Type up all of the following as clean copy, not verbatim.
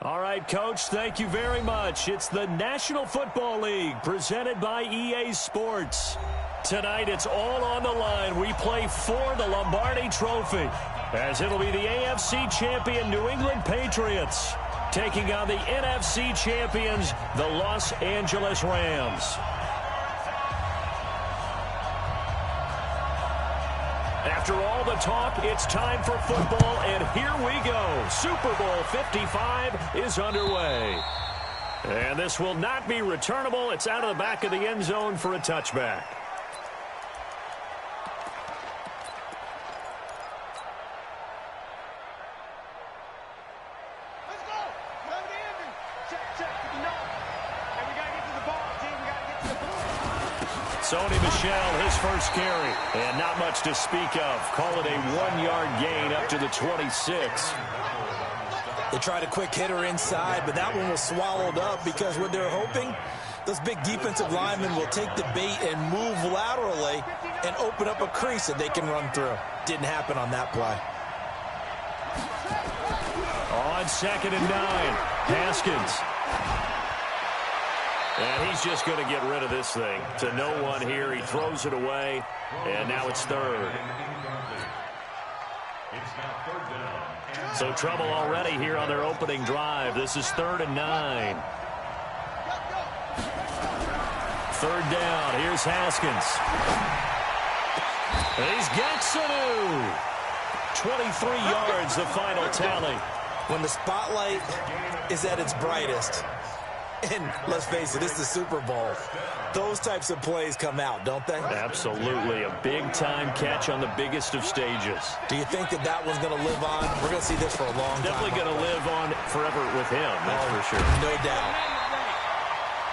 All right, Coach, thank you very much. It's the National Football League presented by EA Sports. Tonight, it's all on the line. We play for the Lombardi Trophy, as it'll be the AFC champion New England Patriots taking on the NFC champions, the Los Angeles Rams. After all the talk, it's time for football, and here we go. Super Bowl 55 is underway. And this will not be returnable. It's out of the back of the end zone for a touchback. Sony Michel, his first carry, and not much to speak of. Call it a 1-yard gain up to the 26. They tried a quick hitter inside, but that one was swallowed up because what they're hoping, those big defensive linemen will take the bait and move laterally and open up a crease that they can run through. Didn't happen on that play. On 2nd and 9, Haskins. And he's just going to get rid of this thing. To no one here. He throws it away. And now it's 3rd. So trouble already here on their opening drive. This is 3rd and 9. 3rd down. Here's Haskins. And he's got Sanu. 23 yards, the final tally. When the spotlight is at its brightest, and let's face it, it's the Super Bowl, those types of plays come out, don't they? Absolutely. A big-time catch on the biggest of stages. Do you think that that one's going to live on? We're going to see this for a long time. Definitely going to live on forever with him, that's for sure. No doubt.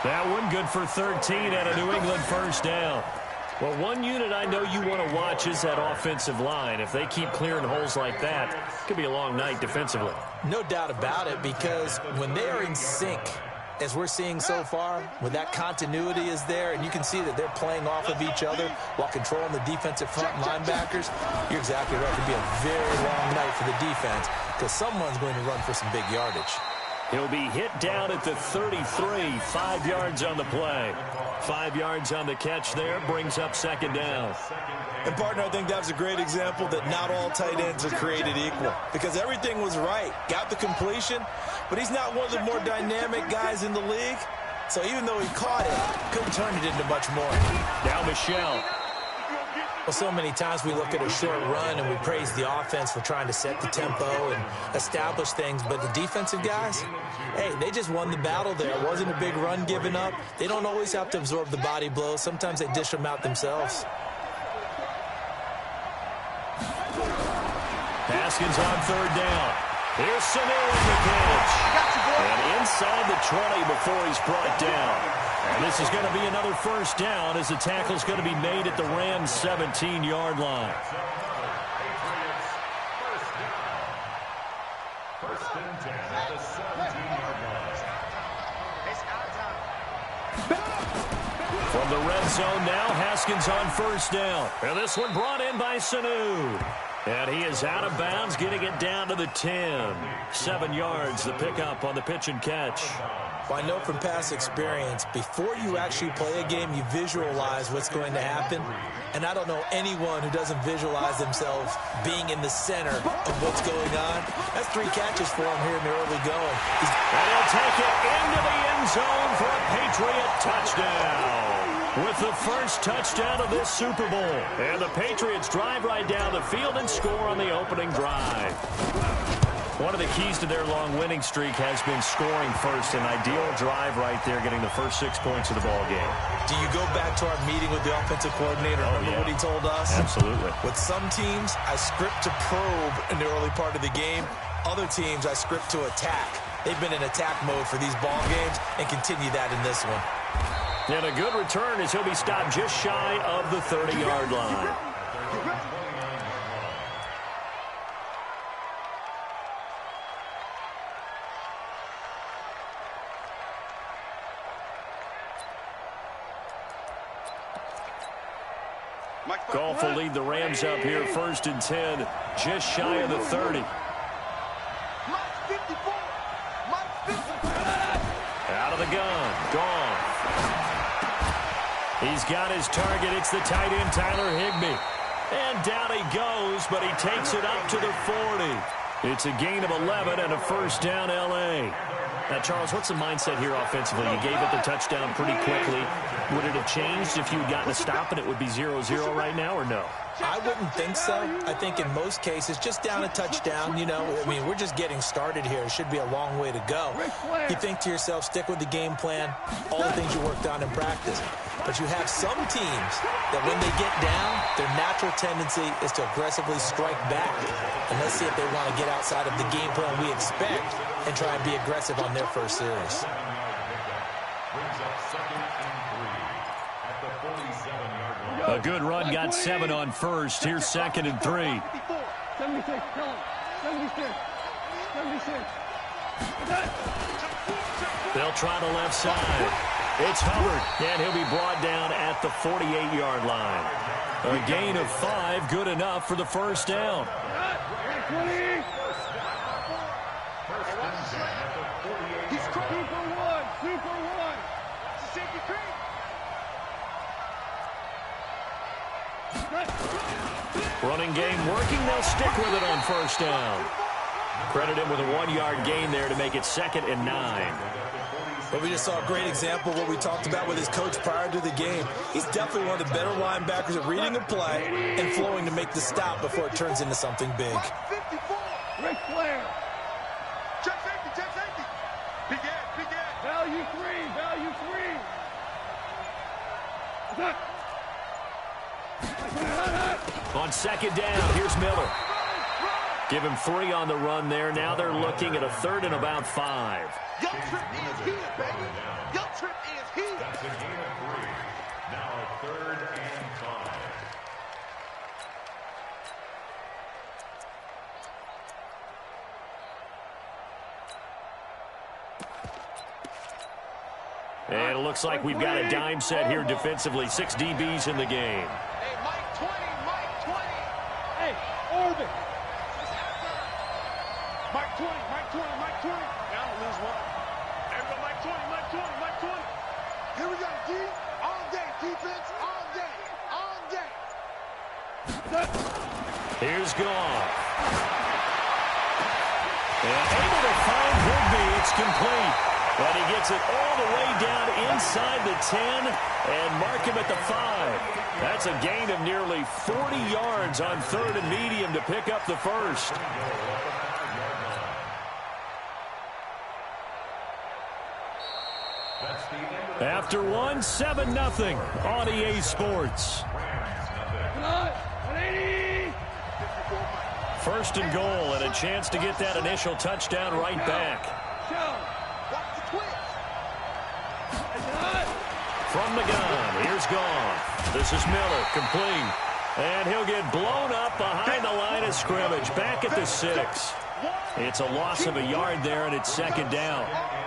That one good for 13 at a New England first down. Well, one unit I know you want to watch is that offensive line. If they keep clearing holes like that, it could be a long night defensively. No doubt about it, because when they are in sync, as we're seeing so far, when that continuity is there, and you can see that they're playing off of each other while controlling the defensive front linebackers, you're exactly right. It could be a very long night for the defense because someone's going to run for some big yardage. He'll be hit down at the 33, 5 yards on the play. 5 yards on the catch there, brings up 2nd down. And, partner, I think that was a great example that not all tight ends are created equal because everything was right. Got the completion, but he's not one of the more dynamic guys in the league. So even though he caught it, couldn't turn it into much more. Now Michel. Well, so many times we look at a short run and we praise the offense for trying to set the tempo and establish things, but the defensive guys, hey, they just won the battle there. It wasn't a big run given up. They don't always have to absorb the body blows. Sometimes they dish them out themselves. Haskins on 3rd down. Here's Sanu with the catch. And inside the 20 before he's brought down. And this is going to be another first down as the tackle's going to be made at the Rams' 17-yard line. First and 10 at the 17-yard line. From the red zone now, Haskins on 1st down. And this one brought in by Sanu. And he is out of bounds, getting it down to the 10. 7 yards, the pickup on the pitch and catch. Well, I know from past experience, before you actually play a game, you visualize what's going to happen. And I don't know anyone who doesn't visualize themselves being in the center of what's going on. That's 3 catches for him here in the early going. And he'll take it into the end zone for a Patriot touchdown. With the first touchdown of this Super Bowl. And the Patriots drive right down the field and score on the opening drive. One of the keys to their long winning streak has been scoring first. An ideal drive right there, getting the first 6 points of the ball game. Do you go back to our meeting with the offensive coordinator? Remember what he told us? Absolutely. With some teams, I script to probe in the early part of the game. Other teams, I script to attack. They've been in attack mode for these ball games and continue that in this one. And a good return as he'll be stopped just shy of the 30-yard line. Goff will lead the Rams up here, 1st and 10, just shy of the 30. He's got his target. It's the tight end, Tyler Higbee. And down he goes, but he takes it up to the 40. It's a gain of 11 and a first down, L.A. Now, Charles, what's the mindset here offensively? You gave it the touchdown pretty quickly. Would it have changed if you had gotten a stop and it would be 0-0 right now, or no? I wouldn't think so. I think in most cases, just down a touchdown, you know, I mean, we're just getting started here. It should be a long way to go. You think to yourself, stick with the game plan, all the things you worked on in practice. But you have some teams that when they get down, their natural tendency is to aggressively strike back. And let's see if they want to get outside of the game plan we expect and try and be aggressive on their first series. A good run, got 7 on first. Here's 2nd and 3. 76, tell him. 76. 76. They'll try the left side. It's Hubbard, and he'll be brought down at the 48-yard line. A gain of 5, good enough for the first down. Super one. Running game working. They'll stick with it on first down. Credit him with a 1-yard gain there to make it 2nd and 9. But we just saw a great example of what we talked about with his coach prior to the game. He's definitely one of the better linebackers at reading a play and flowing to make the stop before it turns into something big. Ric Flair. Check safety. Begin. Value 3. On 2nd down, here's Miller. Give him 3 on the run there. Now they're looking at a 3rd and about 5. Your trip is here, baby. Your trip is here. That's a gain of 3. Now 3rd and 5. And it looks like we've got a dime set here defensively. 6 DBs in the game. Hey, Mike 20. Hey, Orbit. Mike 20. Down to lose one. There we go, Mike 20. Here we go, D. All day, defense, all day. Here's Goff. And able to find Higbee. It's complete. But he gets it all the way down inside the 10 and mark him at the 5. That's a gain of nearly 40 yards on 3rd and medium to pick up the first. After 7-0 on EA Sports. 1st and goal and a chance to get that initial touchdown right back. From the gun, here's Goff. This is Miller, complete. And he'll get blown up behind the line of scrimmage, back at the 6. It's a loss of a yard there, and it's 2nd down.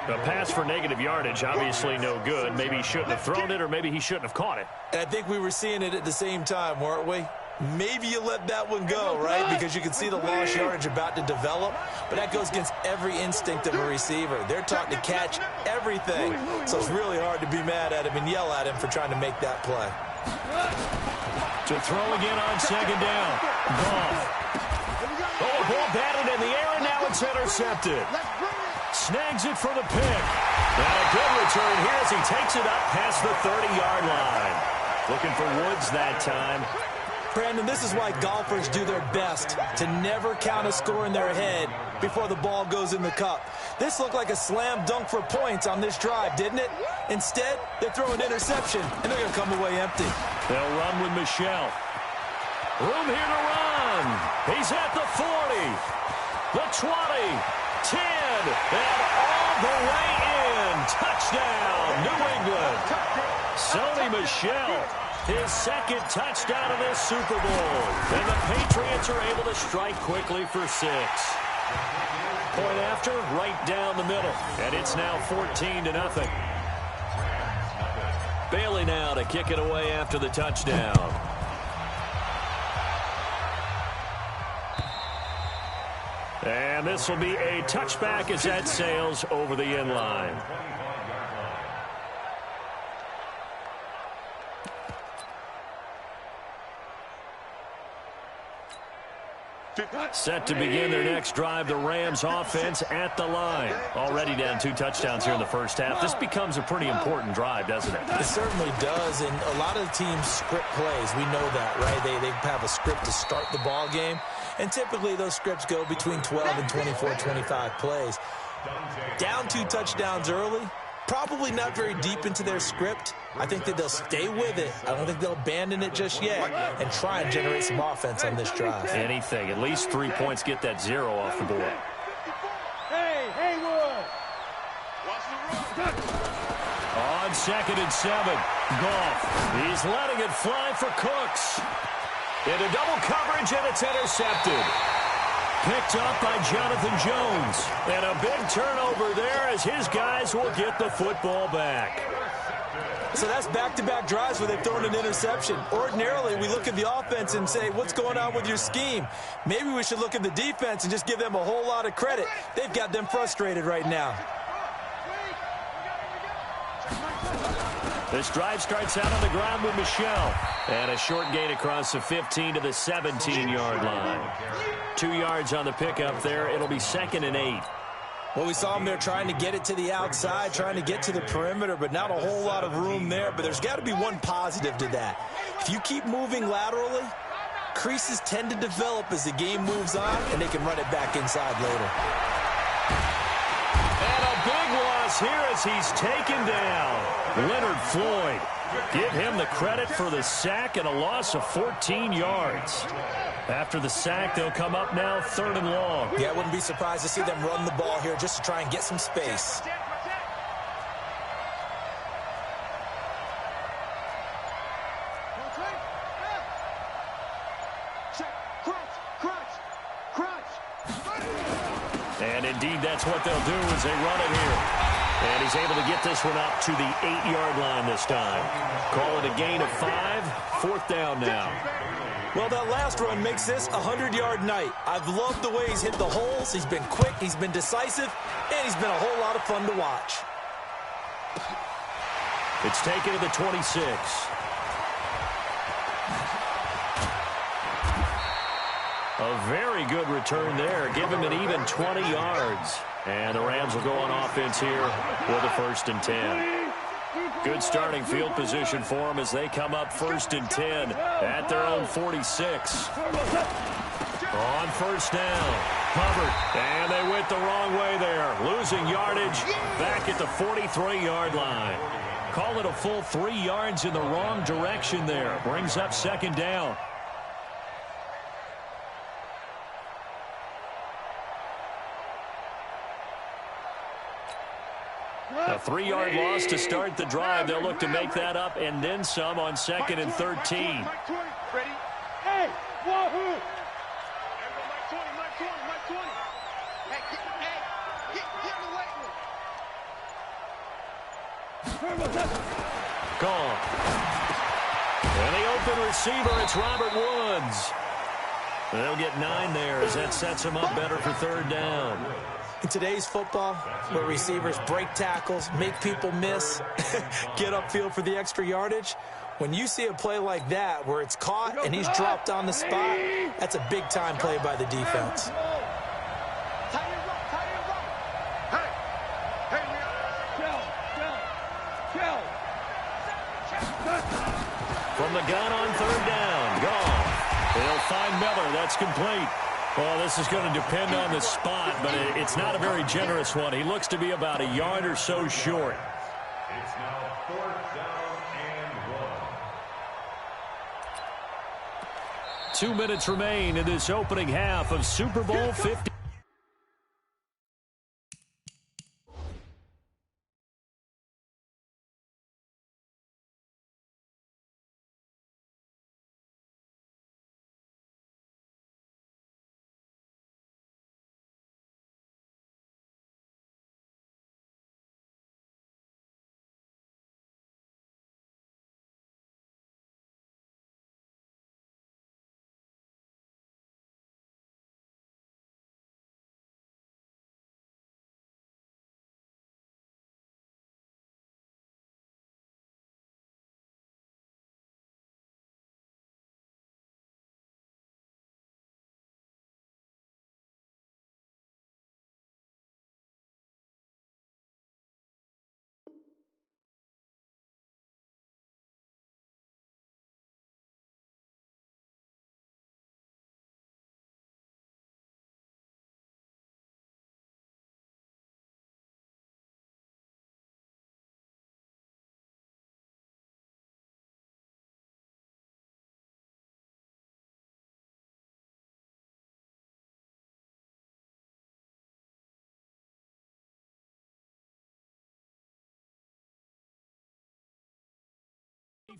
A pass for negative yardage, obviously no good. Maybe he shouldn't have thrown it, or maybe he shouldn't have caught it. And I think we were seeing it at the same time, weren't we? Maybe you let that one go, right? Because you can see the lost yardage about to develop. But that goes against every instinct of a receiver. They're taught to catch everything. So it's really hard to be mad at him and yell at him for trying to make that play. To throw again on 2nd down. Goff. Oh, ball batted in the air, and now it's intercepted. Snags it for the pick. And a good return here as he takes it up past the 30-yard line. Looking for Woods that time. Brandon, this is why golfers do their best to never count a score in their head before the ball goes in the cup. This looked like a slam dunk for points on this drive, didn't it? Instead, they throw an interception, and they're going to come away empty. They'll run with Michelle. Room here to run. He's at the 40, the 20, 10, and all the way in. Touchdown, New England. Sony Michel. His 2nd touchdown of this Super Bowl. And the Patriots are able to strike quickly for 6. Point after, right down the middle. And it's now 14-0. Bailey now to kick it away after the touchdown. And this will be a touchback as that sails over the end line. Set to begin their next drive, the Rams offense at the line. Already down 2 touchdowns here in the first half. This becomes a pretty important drive, doesn't it? It certainly does, and a lot of the teams script plays. We know that, right? They have a script to start the ball game, and typically those scripts go between 12 and 24, 25 plays. Down 2 touchdowns early, probably not very deep into their script. I think that they'll stay with it. I don't think they'll abandon it just yet and try and generate some offense on this drive. Anything. At least 3 points, get that 0 off the board. Hey, Haywood. On 2nd and 7, Goff. He's letting it fly for Cooks. Into double coverage, and it's intercepted. Picked up by Jonathan Jones. And a big turnover there as his guys will get the football back. So that's back-to-back drives where they've thrown an interception. Ordinarily, we look at the offense and say, what's going on with your scheme? Maybe we should look at the defense and just give them a whole lot of credit. They've got them frustrated right now. This drive starts out on the ground with Michelle. And a short gain across the 15 to the 17-yard line. 2 yards on the pickup there. It'll be 2nd and 8. Well, we saw them there trying to get it to the outside, trying to get to the perimeter, but not a whole lot of room there. But there's got to be one positive to that. If you keep moving laterally, creases tend to develop as the game moves on, and they can run it back inside later. And a big loss here as he's taken down. Leonard Floyd. Give him the credit for the sack and a loss of 14 yards. After the sack, they'll come up now 3rd and long. Yeah, I wouldn't be surprised to see them run the ball here just to try and get some space. And indeed, that's what they'll do as they run it here. And he's able to get this one up to the 8-yard line this time. Call it a gain of 5. 4th down now. Well, that last run makes this a 100-yard night. I've loved the way he's hit the holes. He's been quick, he's been decisive, and he's been a whole lot of fun to watch. It's taken to the 26. A very good return there. Give him an even 20 yards. And the Rams will go on offense here with a 1st and 10. Good starting field position for them as they come up 1st and 10 at their own 46. On 1st down, Hubbard, and they went the wrong way there. Losing yardage back at the 43-yard line. Call it a full 3 yards in the wrong direction there. Brings up 2nd down. A 3-yard loss to start the drive. They'll look to make that up and then some on 2nd and 13. Ready? Hey, wahoo! Mike 20, Mike 20, Mike 20. Hey, get the weight. Gone. And the open receiver, it's Robert Woods. They'll get 9 there as that sets them up better for 3rd down. In today's football, where receivers break tackles, make people miss, get upfield for the extra yardage, when you see a play like that where it's caught and he's dropped on the spot, that's a big-time play by the defense. From the gun on 3rd down, gone. They'll find Miller. That's complete. Well, this is going to depend on the spot, but it's not a very generous one. He looks to be about a yard or so short. It's now 4th down and 1. 2 minutes remain in this opening half of Super Bowl 50.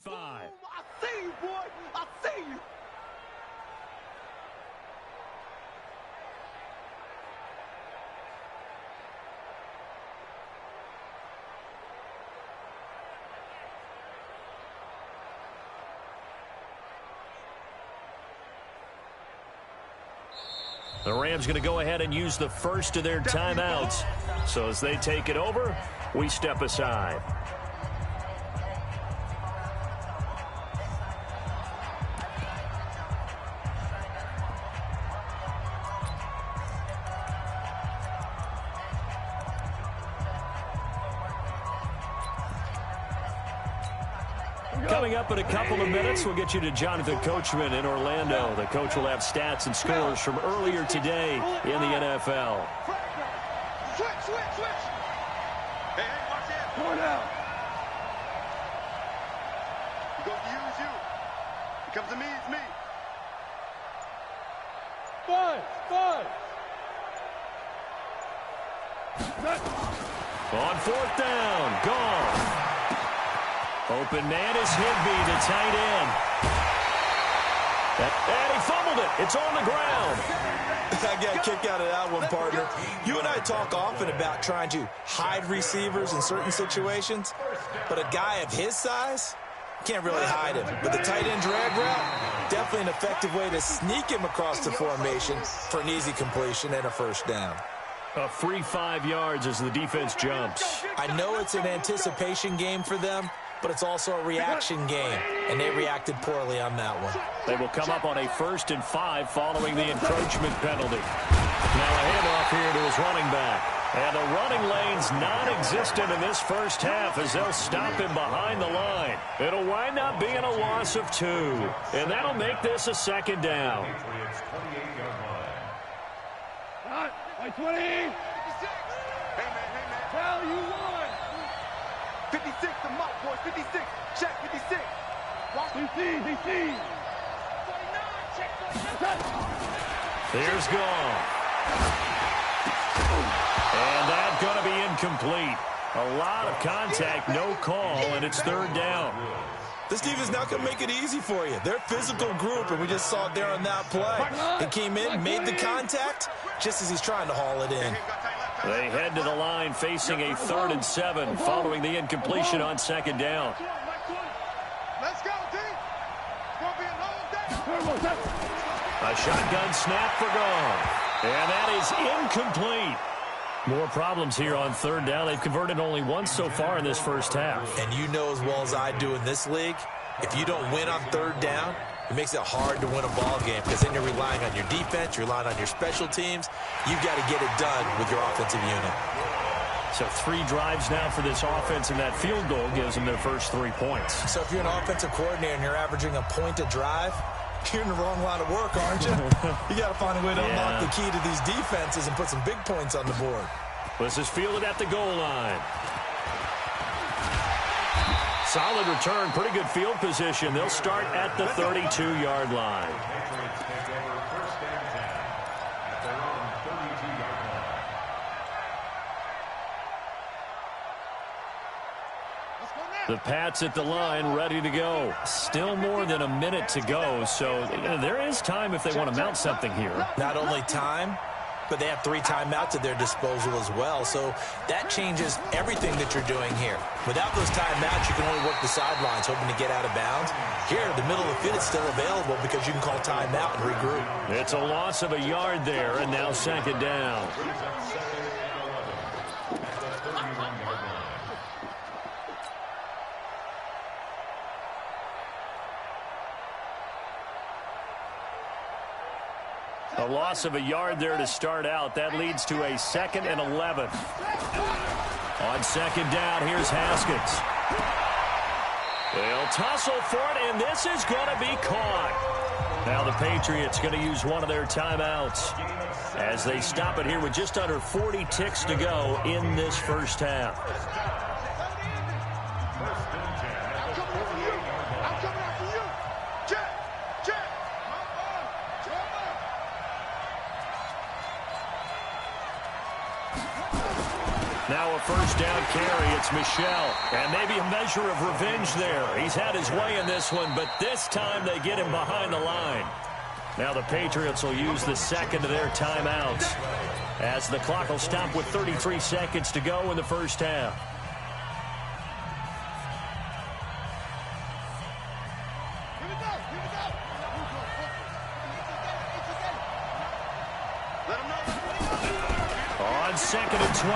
45. I see you, boy. I see you. The Rams going to go ahead and use the first of their timeouts. So as they take it over, we step aside. Coming up in a couple of minutes, we'll get you to Jonathan Coachman in Orlando. The coach will have stats and scores from earlier today in the NFL. Switch. Hey, watch that. Go down. He goes to you, it's you. He comes to me, it's me. Five. On fourth down, gone. Open man is Higbee, the tight end. And he fumbled it. It's on the ground. I got a kick out of that one, partner. You and I talk often about trying to hide receivers in certain situations, but a guy of his size can't really hide him. But the tight end drag route, definitely an effective way to sneak him across the formation for an easy completion and a first down. A free 5 yards as the defense jumps. I know it's an anticipation game for them, but it's also a reaction game, and they reacted poorly on that one. They will come up on a 1st and 5 following the encroachment penalty. Now a handoff here to his running back. And the running lane's non-existent in this first half as they'll stop him behind the line. It'll wind up being a loss of 2, and that'll make this a second down. Like 20. Hey, man. Tell you what. 56, the mop, boys. 56. Check 56. Watch. DC. 49. Check 49. Here's Gall. And that's going to be incomplete. A lot of contact, no call, and it's 3rd down. This defense not going to make it easy for you. They're a physical group, and we just saw it there on that play. He came in, made the contact, just as he's trying to haul it in. They head to the line facing a 3rd and 7 following the incompletion on 2nd down. Let's go, D. It's going to be a long day. A shotgun snap for Gall. And that is incomplete. More problems here on 3rd down. They've converted only once so far in this first half. And you know as well as I do in this league, if you don't win on 3rd down, it makes it hard to win a ball game because then you're relying on your defense, you're relying on your special teams. You've got to get it done with your offensive unit. So 3 drives now for this offense, and that field goal gives them their first 3 points. So if you're an offensive coordinator and you're averaging a point a drive, you're in the wrong line of work, aren't you? You got to find a way to unlock the key to these defenses and put some big points on the board. This is fielded at the goal line. Solid return, pretty good field position. They'll start at the 32-yard line. The Pats at the line, ready to go. Still more than a minute to go, so there is time if they want to mount something here. Not only time, but they have 3 timeouts at their disposal as well, so that changes everything that you're doing here. Without those timeouts, you can only work the sidelines, hoping to get out of bounds. Here, the middle of the field is still available because you can call timeout and regroup. It's a loss of a yard there, and now 2nd down. A loss of a yard there to start out. That leads to a 2nd and 11. On 2nd down, here's Haskins. They'll tussle for it, and this is going to be caught. Now the Patriots going to use one of their timeouts as they stop it here with just under 40 ticks to go in this first half. Now a first down carry. It's It's Michel, and maybe a measure of revenge there. He's had his way in this one, but this time they get him behind the line. Now the Patriots will use the second of their timeouts as the clock will stop with 33 seconds to go in the first half. On 2nd and 12,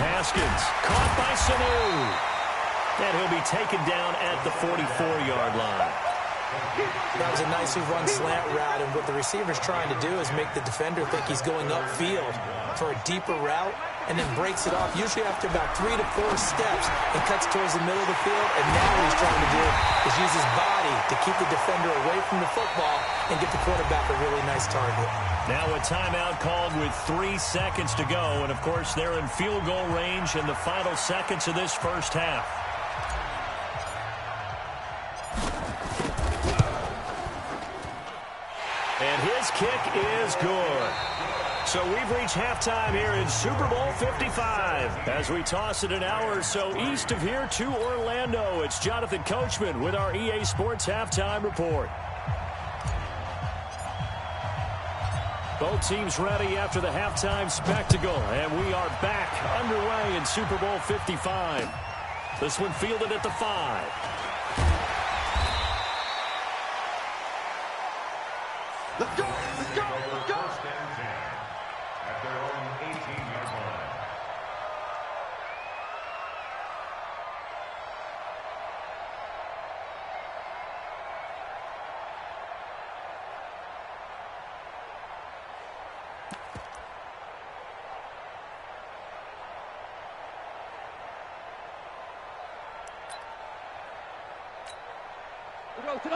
Haskins caught by Sanu. And he'll be taken down at the 44-yard line. That was a nicely run slant route, and what the receiver's trying to do is make the defender think he's going upfield for a deeper route, and then breaks it off, usually after about 3 to 4 steps, and cuts towards the middle of the field. And now what he's trying to do is use his body to keep the defender away from the football and get the quarterback a really nice target. Now a timeout called with 3 seconds to go, and of course they're in field goal range in the final seconds of this first half. And his kick is good. So we've reached halftime here in Super Bowl 55. As we toss it an hour or so east of here to Orlando, it's Jonathan Coachman with our EA Sports Halftime Report. Both teams ready after the halftime spectacle, and we are back underway in Super Bowl 55. This one fielded at the 5. Let's go! Let's go! Let's go! First and 10 at their own 18-yard line.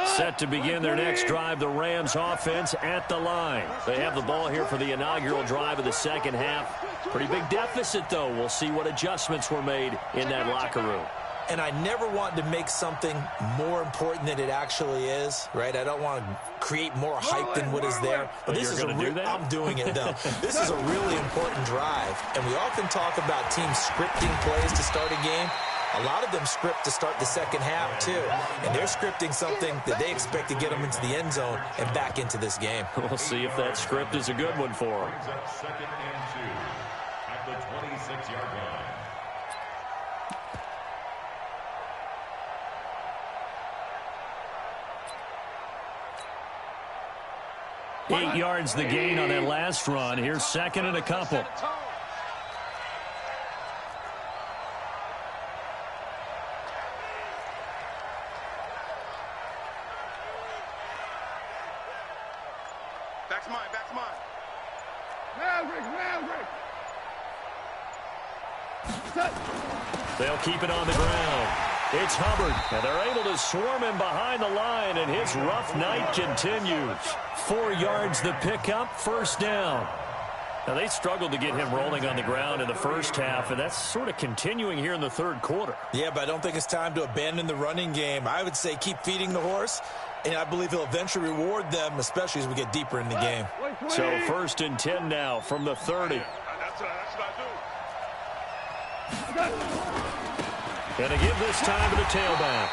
Set to begin their next drive, the Rams offense at the line. They have the ball here for the inaugural drive of the second half. Pretty big deficit, though. We'll see what adjustments were made in that locker room. And I never want to make something more important than it actually is, right? I don't want to create more hype than what is there. But this is I'm doing it, though. This is a really important drive. And we often talk about teams scripting plays to start a game. A lot of them script to start the second half, too. And they're scripting something that they expect to get them into the end zone and back into this game. We'll see if that script is a good one for them. Brings up 2nd and 2 at the 26-yard line. 8 yards the gain on that last run. Here's 2nd and a couple. Back's mine, back's mine. They'll keep it on the ground. It's Hubbard, and they're able to swarm him behind the line, and his rough night continues. 4 yards the pickup, first down. Now, they struggled to get him rolling on the ground in the first half, and that's sort of continuing here in the third quarter. Yeah, but I don't think it's time to abandon the running game. I would say keep feeding the horse, and I believe he'll eventually reward them, especially as we get deeper in the game. So 1st and 10 now from the 30. That's what I do. Going to give this time to the tailback.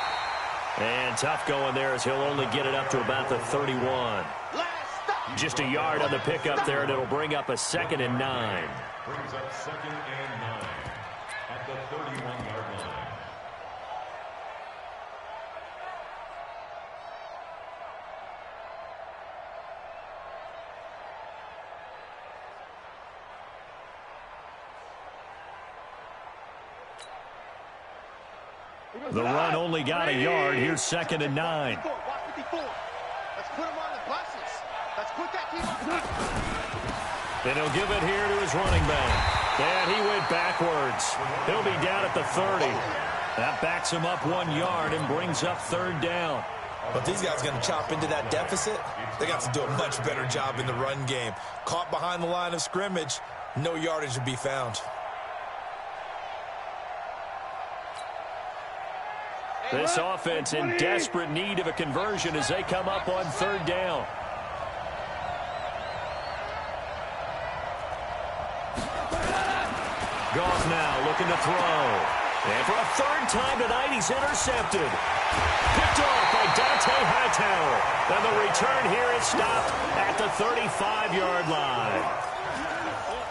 And tough going there as he'll only get it up to about the 31. Just a yard on the pickup there, and it'll bring up a 2nd and 9. Brings up 2nd and 9 at the 31-yard line. The run only got a yard. Here's 2nd and 9. Let's put him on the buses. Let's put that team on. And he'll give it here to his running back. And he went backwards. He'll be down at the 30. That backs him up 1 yard and brings up 3rd down. But these guys are going to chop into that deficit. They got to do a much better job in the run game. Caught behind the line of scrimmage, no yardage to be found. This offense in desperate need of a conversion as they come up on 3rd down. Goff now looking to throw. And for a third time tonight, he's intercepted. Picked off by Dante Hightower. And the return here is stopped at the 35-yard line.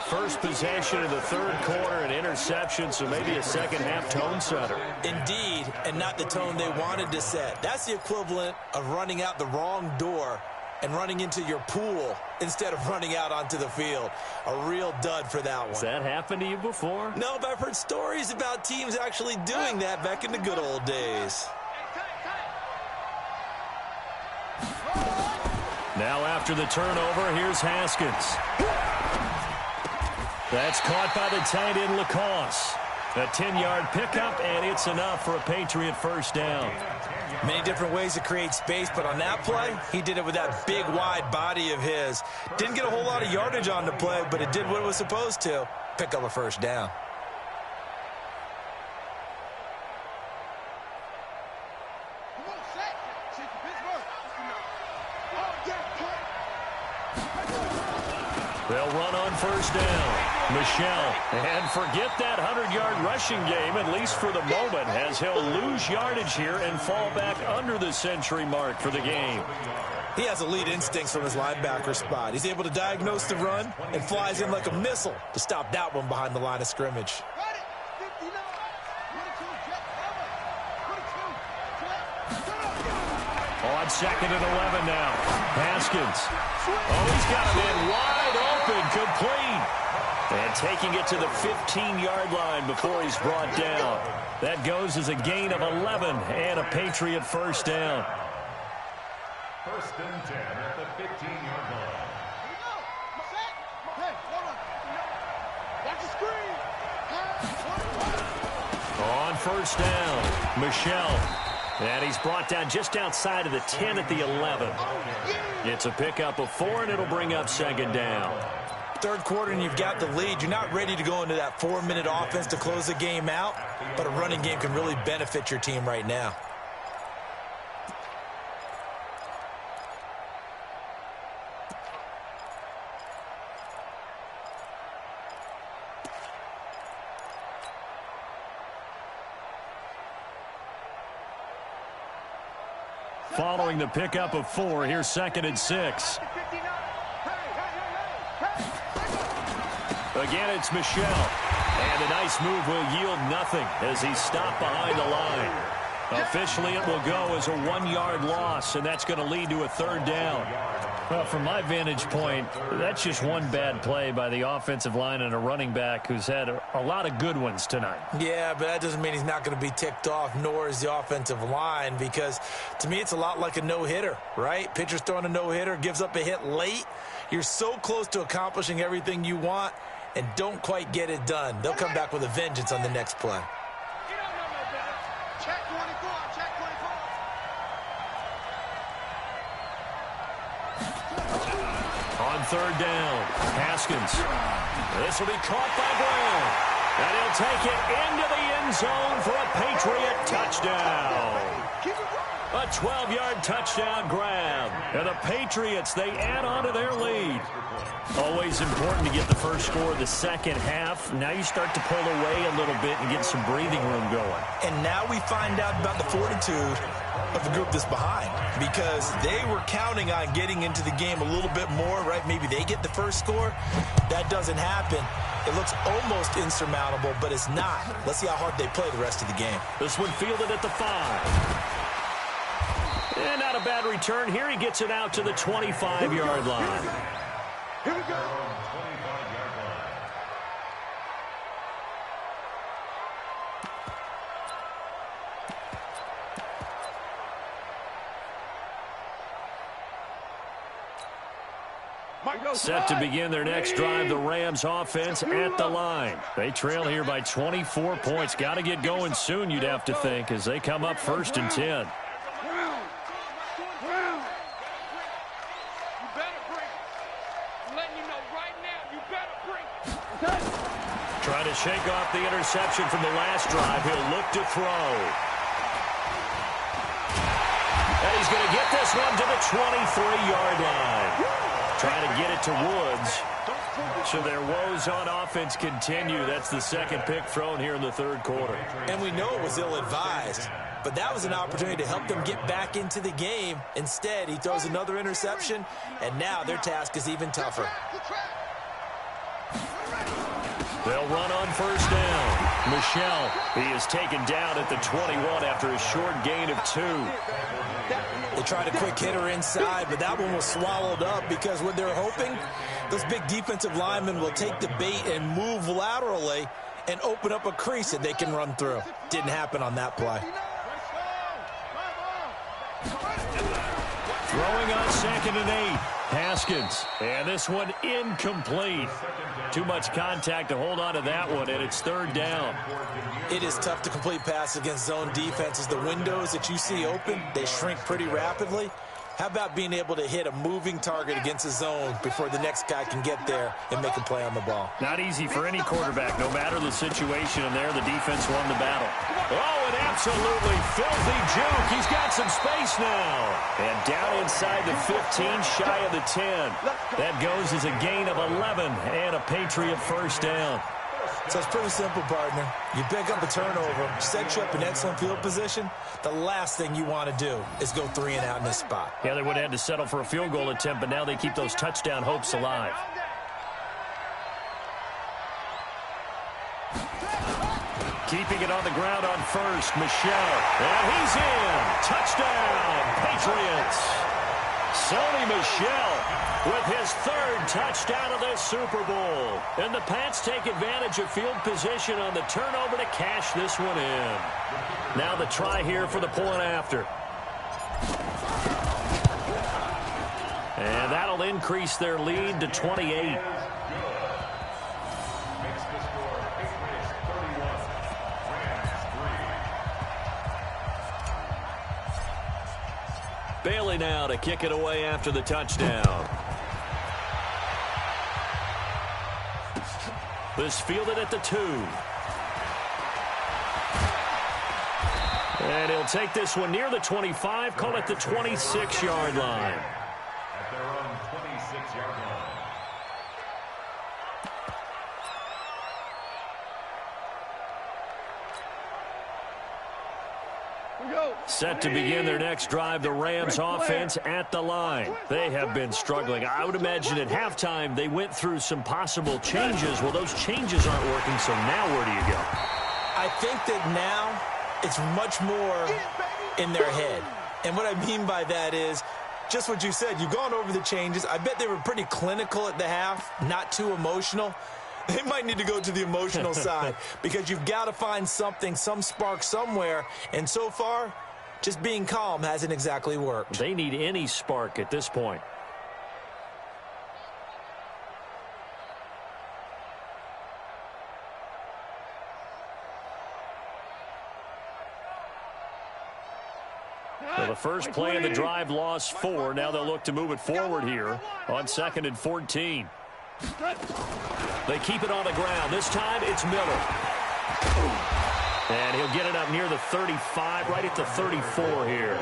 First possession of the third quarter, an interception, so maybe a second-half tone setter. Indeed, and not the tone they wanted to set. That's the equivalent of running out the wrong door and running into your pool instead of running out onto the field. A real dud for that one. Has that happened to you before? No, but I've heard stories about teams actually doing that back in the good old days. Now after the turnover, here's Haskins. That's caught by the tight end Lacoste. A 10-yard pickup, and it's enough for a Patriot first down. Many different ways to create space, but on that play, he did it with that big, wide body of his. Didn't get a whole lot of yardage on the play, but it did what it was supposed to. Pick up a first down. They'll run on first down. Michelle, and forget that 100-yard rushing game, at least for the moment, as he'll lose yardage here and fall back under the century mark for the game. He has elite instincts from his linebacker spot. He's able to diagnose the run and flies in like a missile to stop that one behind the line of scrimmage. On second and 11 now. Haskins. Oh, he's got a man wide open, complete. And taking it to the 15-yard line before he's brought down. That goes as a gain of 11 and a Patriot first down. First and 10 at the 15-yard line. On first down, Michelle. And he's brought down just outside of the 10 at the 11. It's a pickup of 4, and it'll bring up second down. Third quarter and you've got the lead. You're not ready to go into that 4-minute offense to close the game out, but a running game can really benefit your team right now. Following the pickup of 4, here's second and 6. Again, it's Michelle. And a nice move will yield nothing as he's stopped behind the line. Officially, it will go as a 1-yard loss, and that's going to lead to a third down. Well, from my vantage point, that's just one bad play by the offensive line and a running back who's had a lot of good ones tonight. Yeah, but that doesn't mean he's not going to be ticked off, nor is the offensive line, because to me it's a lot like a no-hitter, right? Pitcher's throwing a no-hitter, gives up a hit late. You're so close to accomplishing everything you want and don't quite get it done. They'll come back with a vengeance on the next play. On third down, Haskins. This will be caught by Brown. And he'll take it into the end zone for a Patriot touchdown. A 12-yard touchdown grab. And the Patriots, they add on to their lead. Always important to get the first score of the second half. Now you start to pull away a little bit and get some breathing room going. And now we find out about the fortitude of the group that's behind, because they were counting on getting into the game a little bit more, right? Maybe they get the first score. That doesn't happen. It looks almost insurmountable, but it's not. Let's see how hard they play the rest of the game. This one fielded at the 5. And not a bad return here. He gets it out to the 25-yard line. Here we go. Set to begin their next drive, the Rams offense at the line. They trail here by 24 points. Got to get going soon, you'd have to think, as they come up first and 10. Trying to shake off the interception from the last drive. He'll look to throw. And he's going to get this one to the 23-yard line. Trying to get it to Woods. So their woes on offense continue. That's the second pick thrown here in the third quarter. And we know it was ill-advised, but that was an opportunity to help them get back into the game. Instead, he throws another interception, and now their task is even tougher. They'll run on first down. Michel, he is taken down at the 21 after a short gain of 2. They tried a quick hitter inside, but that one was swallowed up because what they're hoping, those big defensive linemen will take the bait and move laterally and open up a crease that they can run through. Didn't happen on that play. Throwing on 2nd and 8. Haskins. And this one incomplete. Too much contact to hold on to that one, and it's 3rd down. It is tough to complete passes against zone defenses. The windows that you see open, they shrink pretty rapidly. How about being able to hit a moving target against a zone before the next guy can get there and make a play on the ball? Not easy for any quarterback, no matter the situation, and there the defense won the battle. Oh, an absolutely filthy juke. He's got some space now. And down inside the 15, shy of the 10. That goes as a gain of 11 and a Patriot first down. So it's pretty simple, partner. You pick up a turnover, set you up in excellent field position. The last thing you want to do is go 3 and out in this spot. Yeah, they would have had to settle for a field goal attempt, but now they keep those touchdown hopes alive. Keeping it on the ground on first, Michel. And he's in. Touchdown, Patriots. Sony Michel with his 3rd touchdown of this Super Bowl. And the Pats take advantage of field position on the turnover to cash this one in. Now the try here for the point after. And that'll increase their lead to 28. Bailey now to kick it away after the touchdown. This fielded at the 2. And he'll take this one near the 25, call it the 26-yard line. At their own 26-yard line. Set to begin their next drive, the Rams offense at the line. They have been struggling. I would imagine at halftime they went through some possible changes. Well, those changes aren't working, so now where do you go? I think that now it's much more in their head. And what I mean by that is just what you said. You've gone over the changes. I bet they were pretty clinical at the half, not too emotional. They might need to go to the emotional side because you've got to find something, some spark somewhere. And so far, just being calm hasn't exactly worked. They need any spark at this point. So the first play of the drive lost 4. Now they'll look to move it forward here on 2nd and 14. They keep it on the ground. This time it's Miller. And he'll get it up near the 35, right at the 34 here.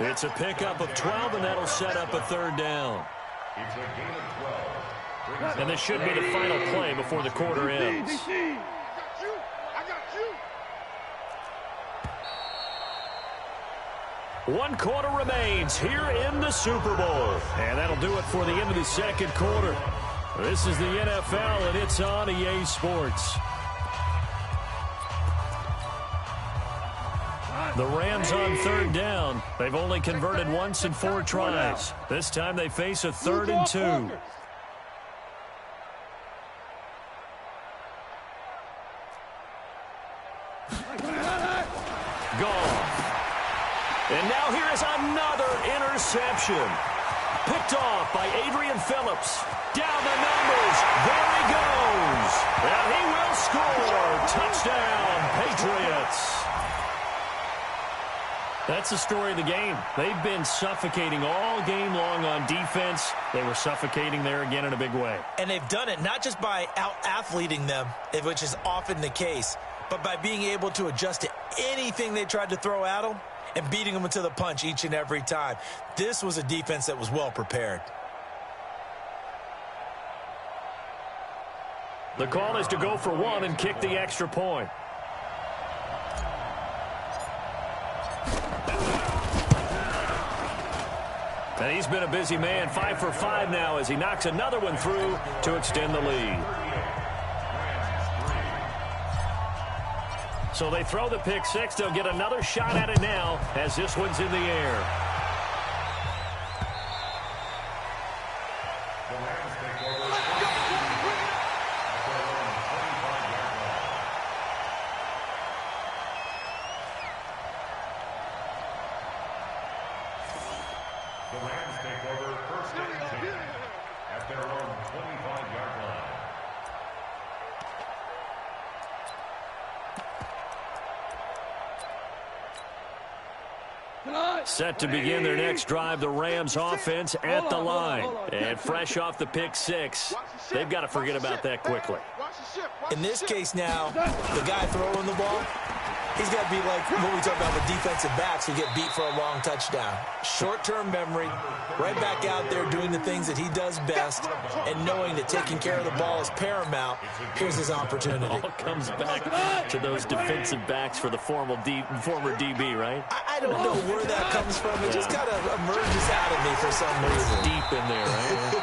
It's a pickup of 12, and that'll set up a 3rd down. It's a gain of 12. And this should be the final play before the quarter ends. One quarter remains here in the Super Bowl. And that'll do it for the end of the second quarter. This is the NFL, and it's on EA Sports. The Rams on 3rd down. They've only converted once in 4 tries. This time they face a 3rd and 2. Gone. And now here is another interception. Picked off by Adrian Phillips. Down the numbers. There he goes. And he will score. Touchdown, Patriots. That's the story of the game. They've been suffocating all game long on defense. They were suffocating there again in a big way. And they've done it not just by out-athleting them, which is often the case, but by being able to adjust to anything they tried to throw at them and beating them to the punch each and every time. This was a defense that was well prepared. The call is to go for one and kick the extra point. And he's been a busy man, 5 for 5 now as he knocks another one through to extend the lead. So they throw the pick six. They'll get another shot at it now as this one's in the air. The Rams take over first and 10 at their own 25-yard line. Set to begin their next drive, the Rams offense at the line. And fresh off the pick six, they've got to forget about that quickly. In this case now, the guy throwing the ball, he's got to be like what we talk about with defensive backs who get beat for a long touchdown. Short-term memory, right back out there doing the things that he does best, and knowing that taking care of the ball is paramount. Here's his opportunity. It all comes back to those defensive backs for the former DB, right? I don't know where that comes from. It just kind of emerges out of me for some reason. Deep in there, right?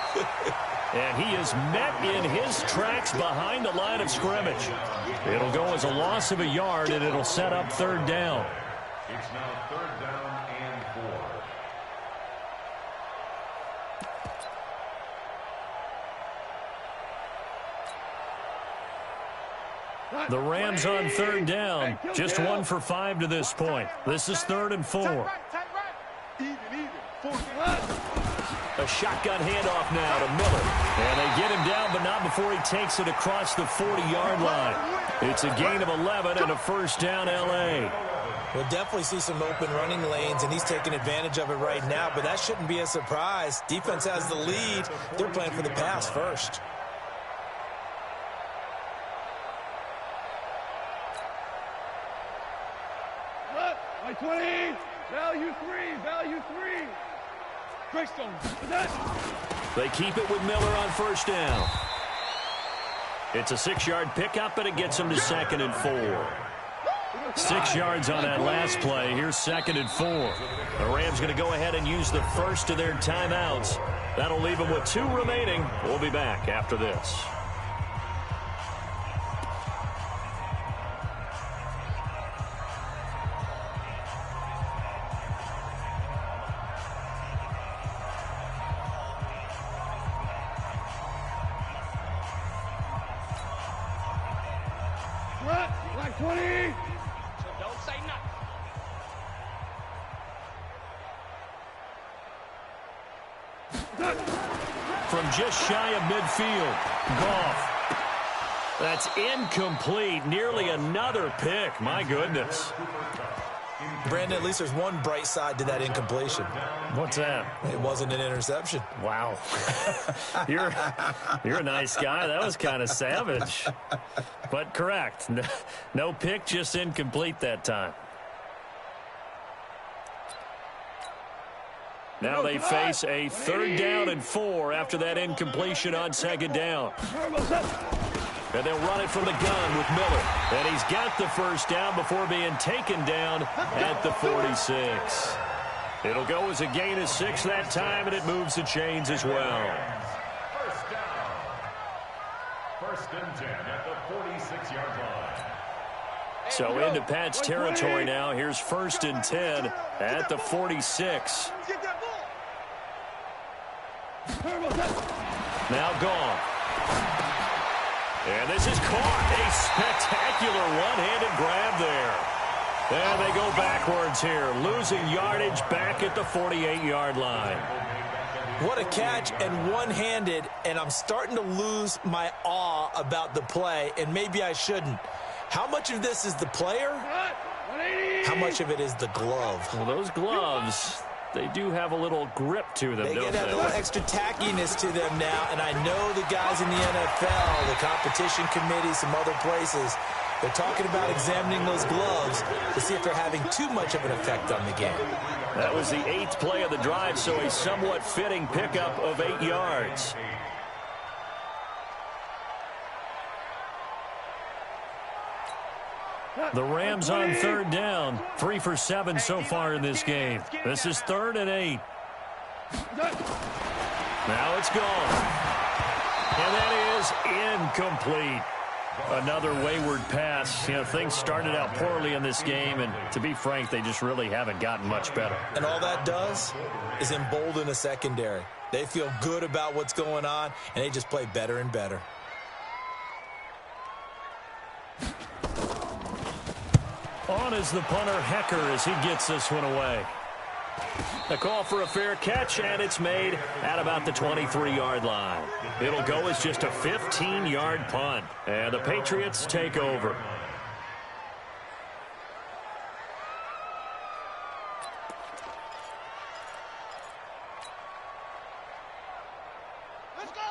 And he is met in his tracks behind the line of scrimmage. It'll go as a loss of a yard, and it'll set up third down. It's now third down and 4. The Rams on third down, just 1 for 5 to this point. This is 3rd and 4. A shotgun handoff now to Miller. And they get him down, but not before he takes it across the 40-yard line. It's a gain of 11 and a first down, L.A. We'll definitely see some open running lanes, and he's taking advantage of it right now, but that shouldn't be a surprise. Defense has the lead. They're playing for the pass first. Like 20, value 3. Greystone, They keep it with Miller on first down. It's a 6-yard pickup, and it gets him to 2nd and 4. 6 yards on that last play. Here's 2nd and 4. The Rams going to go ahead and use the first of their timeouts. That'll leave them with 2 remaining. We'll be back after this. like 20. So don't say nothing. From just shy of midfield, Goff. That's incomplete. Nearly another pick. My goodness. Brandon, at least there's one bright side to that incompletion. What's that? It wasn't an interception. Wow. You're a nice guy. That was kind of savage. But correct. No pick, just incomplete that time. Now they face a 3rd down and 4 after that incompletion on 2nd down. And they'll run it from the gun with Miller. And he's got the first down before being taken down at the 46. It'll go as a gain of 6 that time, and it moves the chains as well. First down. 1st and 10 at the 46-yard line. So into Pat's territory now. Here's 1st and 10 at the 46. Now gone. And this is caught. A spectacular one-handed grab there. And they go backwards here, losing yardage back at the 48-yard line. What a catch, and one-handed, and I'm starting to lose my awe about the play, and maybe I shouldn't. How much of this is the player? How much of it is the glove? Well, those gloves, they do have a little grip to them, They don't get that little extra tackiness to them now, and I know the guys in the NFL, the competition committee, some other places, they're talking about examining those gloves to see if they're having too much of an effect on the game. That was the 8th play of the drive, so a somewhat fitting pickup of 8 yards. The Rams on third down. 3 for 7 so far in this game. This is 3rd and 8. Now it's gone. And that is incomplete. Another wayward pass. You know, things started out poorly in this game, and to be frank, they just really haven't gotten much better. And all that does is embolden the secondary. They feel good about what's going on, and they just play better and better. On is the punter, Hecker, as he gets this one away. A call for a fair catch, and it's made at about the 23-yard line. It'll go as just a 15-yard punt, and the Patriots take over.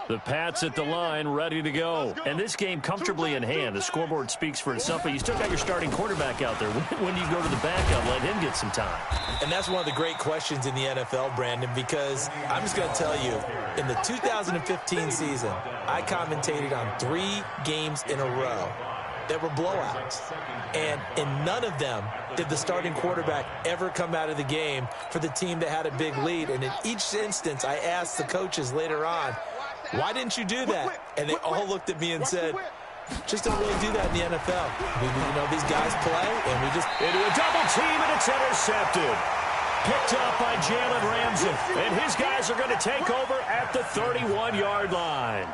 The Pats at the line, ready to go. And this game comfortably in hand. The scoreboard speaks for itself, but you still got your starting quarterback out there. When do you go to the backup, let him get some time? And that's one of the great questions in the NFL, Brandon, because I'm just going to tell you, in the 2015 season, I commentated on 3 games in a row that were blowouts. And in none of them did the starting quarterback ever come out of the game for the team that had a big lead. And in each instance, I asked the coaches later on, why didn't you do that? And they all looked at me and said, just don't really do that in the NFL. You know, these guys play, and we just... Into a double team, and it's intercepted. Picked up by Jalen Ramsey. And his guys are going to take over at the 31-yard line.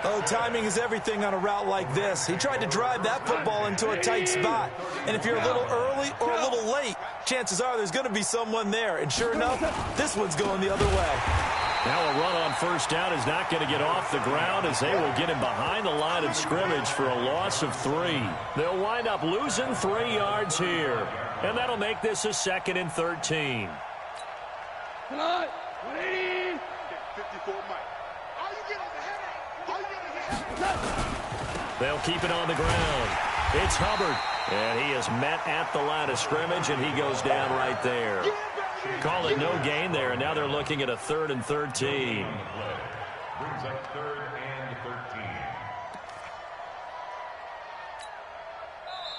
Oh, timing is everything on a route like this. He tried to drive that football into a tight spot. And if you're a little early or a little late, chances are there's going to be someone there. And sure enough, this one's going the other way. Now a run on first down is not going to get off the ground as they will get him behind the line of scrimmage for a loss of 3. They'll wind up losing 3 yards here. And that'll make this a 2nd and 13. Come on. 54 Mike. All you get is a headache. All you get is a headache. They'll keep it on the ground. It's Hubbard. And he is met at the line of scrimmage, and he goes down right there. Call it no gain there, and now they're looking at a 3rd and 13. Brings up 3rd and 13.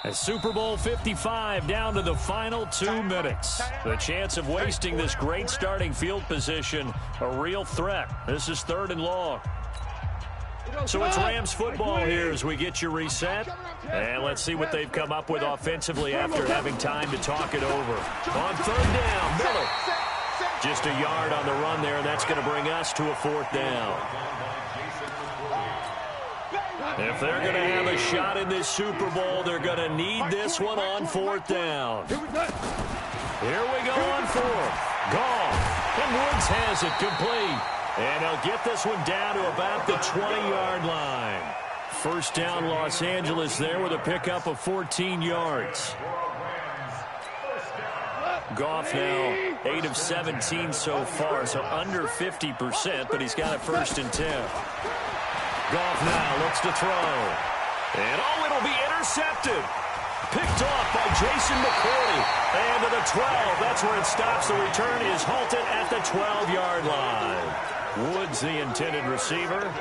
As Super Bowl 55 down to the final 2 minutes. The chance of wasting this great starting field position, a real threat. This is 3rd and long. So it's Rams football here as we get you reset. And let's see what they've come up with offensively after having time to talk it over. On 3rd down, Miller. Just a yard on the run there, and that's going to bring us to a 4th down. If they're going to have a shot in this Super Bowl, they're going to need this one on 4th down. Here we go on 4th. Gone. And Woods has it complete. And they'll get this one down to about the 20-yard line. First down, Los Angeles there with a pickup of 14 yards. Goff now 8 of 17 so far, so under 50%, but he's got a 1st and 10. Goff now looks to throw. And, oh, it'll be intercepted. Picked off by Jason McCourty. And to the 12. That's where it stops. The return is halted at the 12-yard line. Woods, the intended receiver.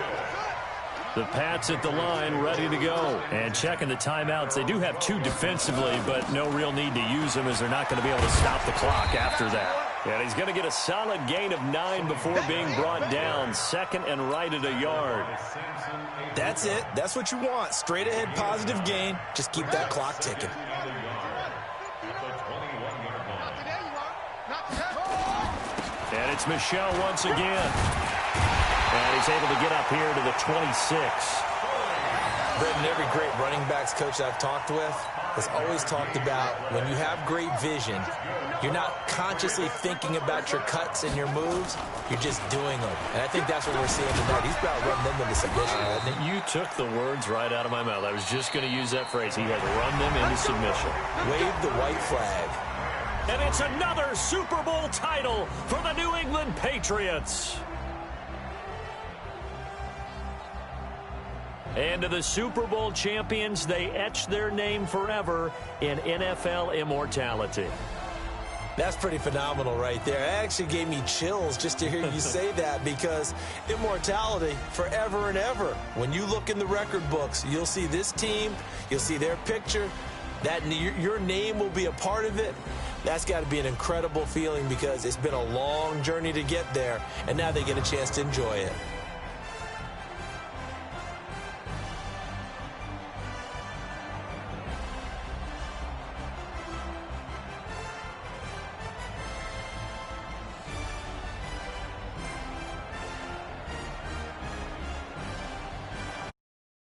The Pats at the line, ready to go. And checking the timeouts. They do have 2 defensively, but no real need to use them as they're not going to be able to stop the clock after that. And he's going to get a solid gain of 9 before being brought down. 2nd and right at a yard. That's it. That's what you want. Straight ahead positive gain. Just keep that clock ticking. And it's Michel once again. And he's able to get up here to the 26. Brendan, every great running backs coach I've talked with has always talked about when you have great vision, you're not consciously thinking about your cuts and your moves, you're just doing them. And I think that's what we're seeing tonight. He's about running them into submission, hasn't he? You took the words right out of my mouth. I was just going to use that phrase. He has run them into submission. Wave the white flag. And it's another Super Bowl title for the New England Patriots. And to the Super Bowl champions, they etch their name forever in NFL immortality. That's pretty phenomenal right there. It actually gave me chills just to hear you say that, because immortality forever and ever. When you look in the record books, you'll see this team, you'll see their picture, that your name will be a part of it, that's got to be an incredible feeling because it's been a long journey to get there, and now they get a chance to enjoy it.